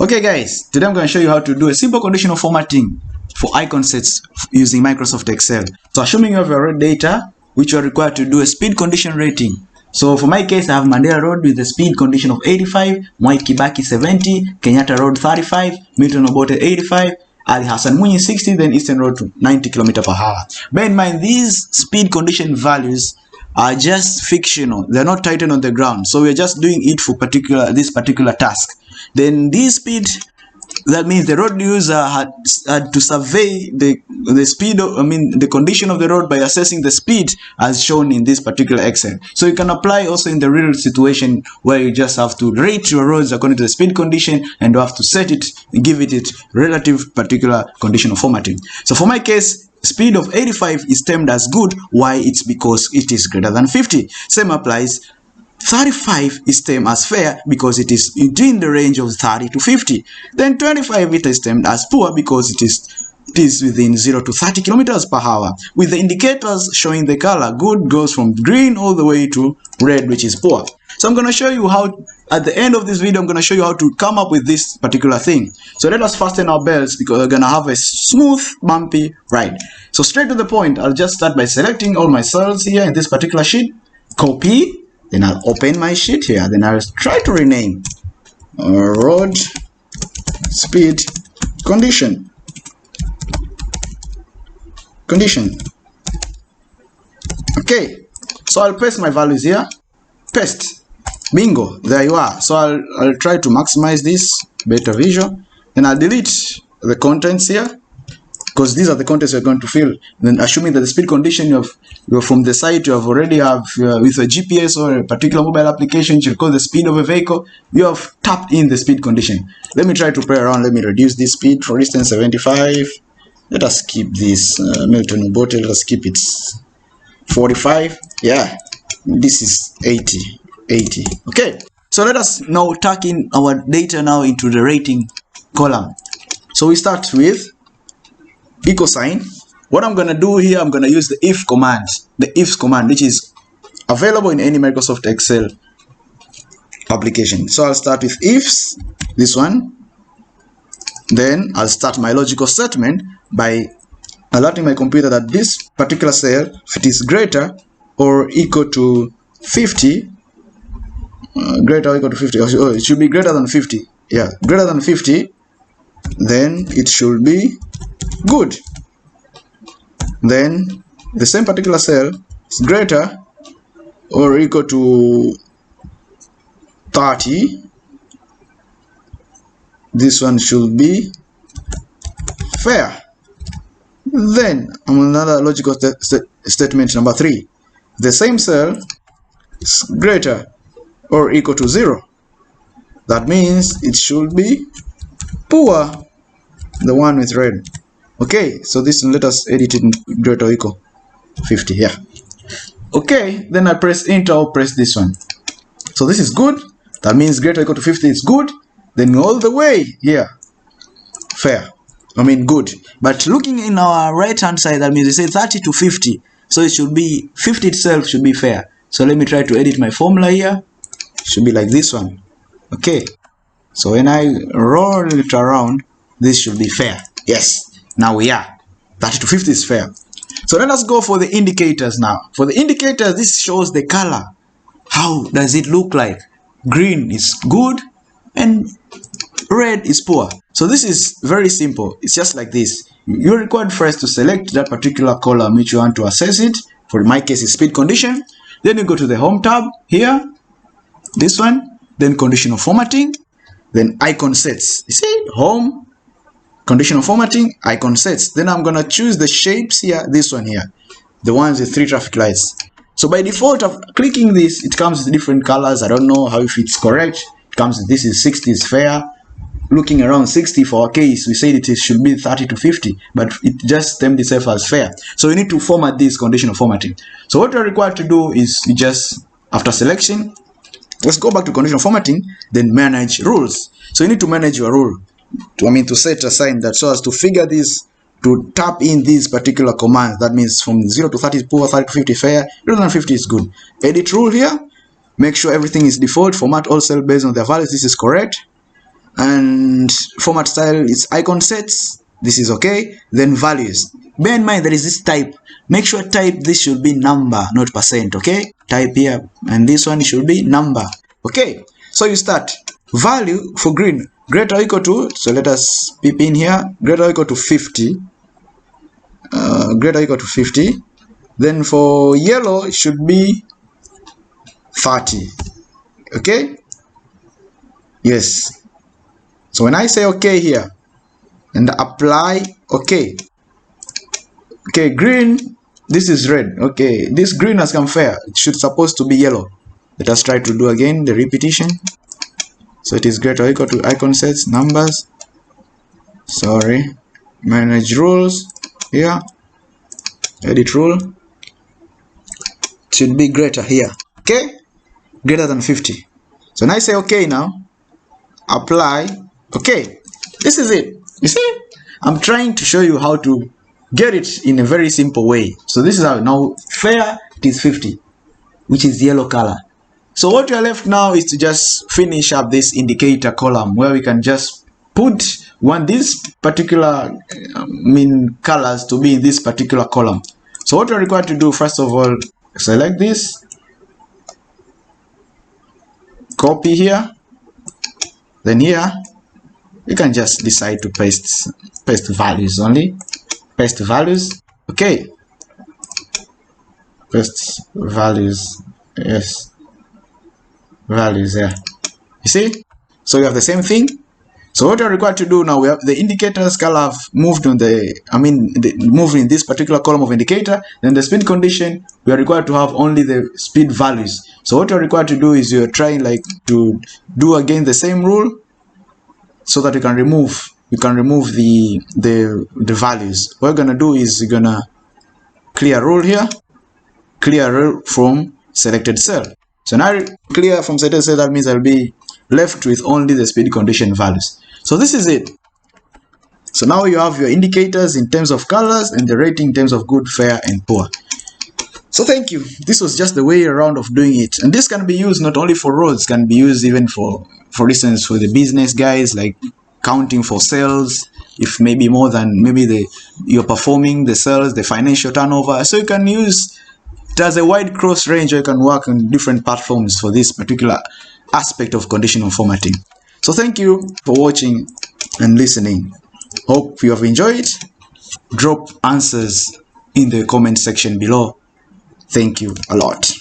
Okay guys, today I'm going to show you how to do a simple conditional formatting for icon sets using Microsoft Excel. So assuming you have your road data, which you are required to do a speed condition rating. So for my case, I have Mandela Road with a speed condition of 85, Mwai Kibaki 70, Kenyatta Road 35, Milton Obote 85, Ali Hassan Mwinyi 60, then Eastern Road to 90 km/h. Bear in mind, these speed condition values are just fictional. They're not tightened on the ground. So we're just doing it for this particular task. Then this speed, that means the road user had to survey the speed of, the condition of the road by assessing the speed as shown in this particular Excel. So you can apply also in the real situation where you just have to rate your roads according to the speed condition and you have to set it, give it relative particular conditional formatting. So for my case, speed of 85 is termed as good. Why? It's because it is greater than 50. Same applies. 35 is termed as fair because it is within the range of 30 to 50. Then 25 it is termed as poor because it is within 0 to 30 km/h, with the indicators showing the color. Good goes from green all the way to red, which is poor. So I'm going to show you how, at the end of this video, I'm going to show you how to come up with this particular thing. So let us fasten our belts because we're going to have a smooth, bumpy ride. So straight to the point, I'll just start by selecting all my cells here in this particular sheet, copy. Then I'll open my sheet here. Then I'll try to rename road speed condition. Okay, so I'll paste my values here. Paste. Bingo. There you are. So I'll try to maximize this, better visual. Then I'll delete the contents here, because these are the contents you're going to fill. Then assuming that the speed condition you're from the site you have already have with a GPS or a particular mobile application which records the speed of a vehicle, you have tapped in the speed condition. Let me try to play around. Let me reduce this speed, for instance 75. Let us keep this Milton Obote, let us keep it 45. Yeah, this is 80. Okay, so let us now tuck in our data now into the rating column. So we start with equal sign. What I'm going to do here, I'm going to use the if command, which is available in any Microsoft Excel application. So I'll start with ifs, this one. Then I'll start my logical statement by alerting my computer that this particular cell, if it is greater or equal to 50, greater or equal to 50, oh, it should be greater than 50. Yeah, greater than 50, then it should be good. Then the same particular cell is greater or equal to 30. This one should be fair. Then another logical statement number 3. The same cell is greater or equal to 0. That means it should be poor, the one with red. Okay, so this, let us edit it in greater or equal 50 here. Okay, then I press enter or press this one. So this is good. That means greater or equal to 50 is good. Then all the way here, fair. Good. But looking in our right hand side, that means it says 30 to 50. So it should be 50 itself should be fair. So let me try to edit my formula here. It should be like this one. Okay. So when I roll it around, this should be fair. Yes. Now we are 30 to 50 is fair. So let us go for the indicators now. For the indicators, this shows the color. How does it look like? Green is good and red is poor. So this is very simple. It's just like this. You're required first to select that particular column which you want to assess it. For my case, is speed condition. Then you go to the home tab here, this one, then conditional formatting, then icon sets. You see, home, conditional formatting, icon sets. Then I'm gonna choose the shapes here, this one here, the ones with 3 traffic lights. So by default of clicking this, it comes with different colors. I don't know how if it's correct. It comes with, this is 60 is fair. Looking around 60 for our case, we said it should be 30 to 50, but it just termed itself as fair. So we need to format this conditional formatting. So what we're required to do is just, after selection, let's go back to conditional formatting, then manage rules. So you need to manage your rule. To set aside that so as to figure this, to tap in these particular commands. That means from 0 to 30 is poor, 30 to 50 fair, greater than 50 is good. Edit rule here. Make sure everything is default. Format all cells based on their values. This is correct. and format style is icon sets. This is okay. Then values. Bear in mind there is this type. Make sure type this should be number, not percent. Okay, type here, and this one should be number. Okay, so you start value for green greater or equal to, so let us peep in here, greater or equal to 50, greater or equal to 50. Then for yellow it should be 30. Okay, yes. So when I say okay here and apply, okay, green, this is red. Okay, this green has come fair, it should supposed to be yellow. Let us try to do again the repetition. So it is greater or equal to icon sets, numbers, sorry, manage rules here, edit rule, it should be greater here. Okay, greater than 50. So when I say okay now, apply, okay, this is it. You see, I'm trying to show you how to get it in a very simple way. So this is how. Now fair, it is 50, which is yellow color. So what you're left now is to just finish up this indicator column where we can just put these particular colors to be in this particular column. So what you're required to do, first of all, select this, copy here, then here you can just decide to paste values only, paste values. Okay, paste values, yes, values there. You see, so you have the same thing. So what you're required to do now, we have the indicators color have moved on moved in this particular column of indicator. Then the speed condition, we are required to have only the speed values. So what you're required to do is you're trying like to do again the same rule, so that you can remove the values. What we're gonna do is you're gonna clear rule here, clear rule from selected cell. So now clear from selected cell, that means I'll be left with only the speed condition values. So this is it. So now you have your indicators in terms of colors and the rating in terms of good, fair, and poor. So thank you. This was just the way around of doing it, and this can be used not only for roads, can be used even for instance for the business guys, like counting for sales, if maybe more than you're performing the sales, the financial turnover. So you can use it as a wide cross range, or you can work on different platforms for this particular aspect of conditional formatting. So thank you for watching and listening. Hope you have enjoyed. Drop answers in the comment section below. Thank you a lot.